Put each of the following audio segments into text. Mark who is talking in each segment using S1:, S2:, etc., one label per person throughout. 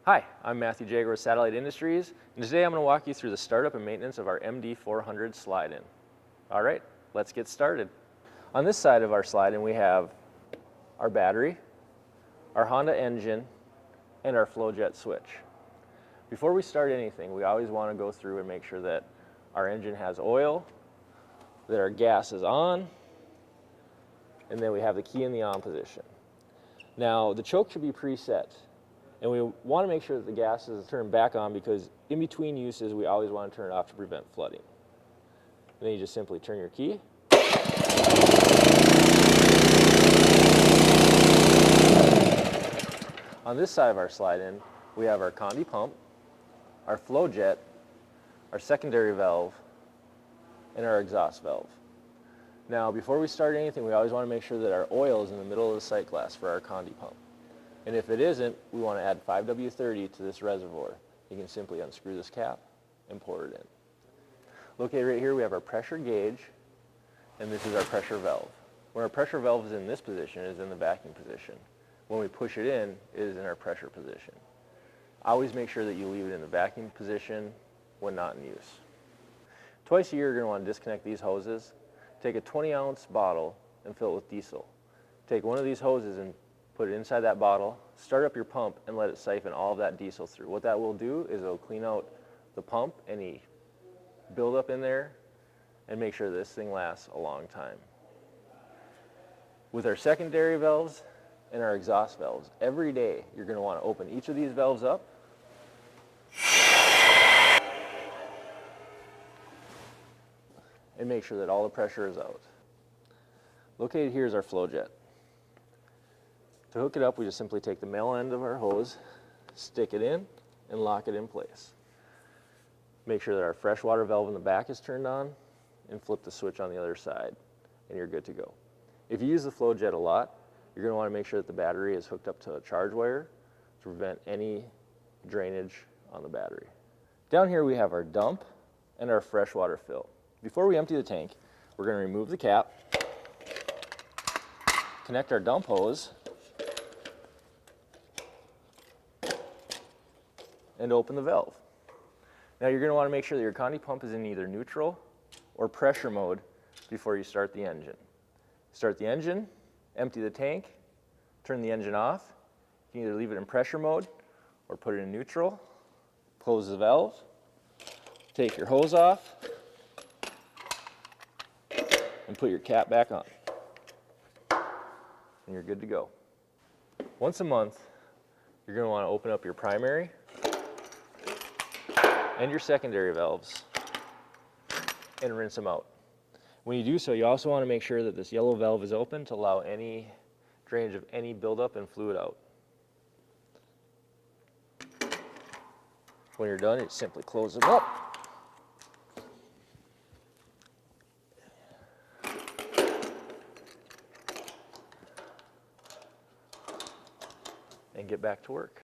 S1: Hi, I'm Matthew Jager with Satellite Industries, and today I'm going to walk you through the startup and maintenance of our MD400 slide-in. All right, let's get started. On this side of our slide-in we have our battery, our Honda engine, and our flow jet switch. Before we start anything, we always want to go through and make sure that our engine has oil, that our gas is on, and then we have the key in the on position. Now, the choke should be preset. And we want to make sure that the gas is turned back on because in between uses, we always want to turn it off to prevent flooding. And then you just simply turn your key. On this side of our slide-in, we have our Conde pump, our flow jet, our secondary valve, and our exhaust valve. Now, before we start anything, we always want to make sure that our oil is in the middle of the sight glass for our Conde pump. And if it isn't, we want to add 5W30 to this reservoir. You can simply unscrew this cap and pour it in. Located right here, we have our pressure gauge, and this is our pressure valve. When our pressure valve is in this position, it is in the vacuum position. When we push it in, it is in our pressure position. Always make sure that you leave it in the vacuum position when not in use. Twice a year, you're going to want to disconnect these hoses. Take a 20-ounce bottle and fill it with diesel. Take one of these hoses and put it inside that bottle, start up your pump, and let it siphon all of that diesel through. What that will do is it'll clean out the pump, any buildup in there, and make sure this thing lasts a long time. With our secondary valves and our exhaust valves, every day you're going to want to open each of these valves up and make sure that all the pressure is out. Located here is our flow jet. To hook it up, we just simply take the male end of our hose, stick it in, and lock it in place. Make sure that our freshwater valve in the back is turned on, and flip the switch on the other side, and you're good to go. If you use the flow jet a lot, you're going to want to make sure that the battery is hooked up to a charge wire to prevent any drainage on the battery. Down here we have our dump and our freshwater fill. Before we empty the tank, we're going to remove the cap, connect our dump hose, and open the valve. Now you're going to want to make sure that your Conde pump is in either neutral or pressure mode before you start the engine. Start the engine, empty the tank, turn the engine off. You can either leave it in pressure mode or put it in neutral. Close the valve, take your hose off, and put your cap back on. And you're good to go. Once a month, you're going to want to open up your primary and your secondary valves and rinse them out. When you do so, you also want to make sure that this yellow valve is open to allow any drainage of any buildup and fluid out. When you're done, you simply close them up. And get back to work.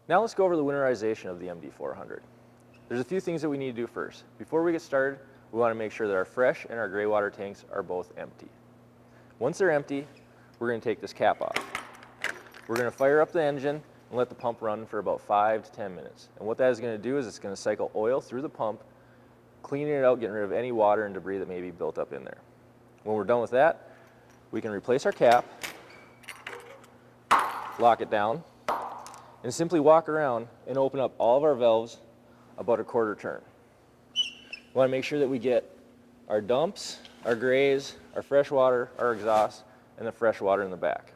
S1: Now let's go over the winterization of the MD400. There's a few things that we need to do first. Before we get started, we want to make sure that our fresh and our gray water tanks are both empty. Once they're empty, we're going to take this cap off. We're going to fire up the engine and let the pump run for about 5 to 10 minutes. And what that is going to do is it's going to cycle oil through the pump, cleaning it out, getting rid of any water and debris that may be built up in there. When we're done with that, we can replace our cap, lock it down, and simply walk around and open up all of our valves about a quarter turn. We want to make sure that we get our dumps, our grays, our fresh water, our exhaust, and the fresh water in the back.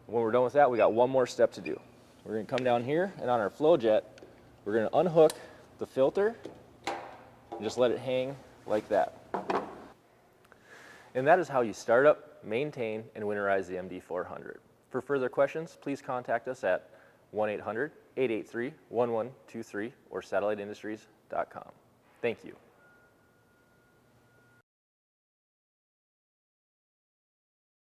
S1: When we're done with that, we got one more step to do. We're going to come down here, and on our flow jet, we're going to unhook the filter and just let it hang like that. And that is how you start up, maintain, and winterize the MD400. For further questions, please contact us at 1-800-883-1123 or satelliteindustries.com. Thank you.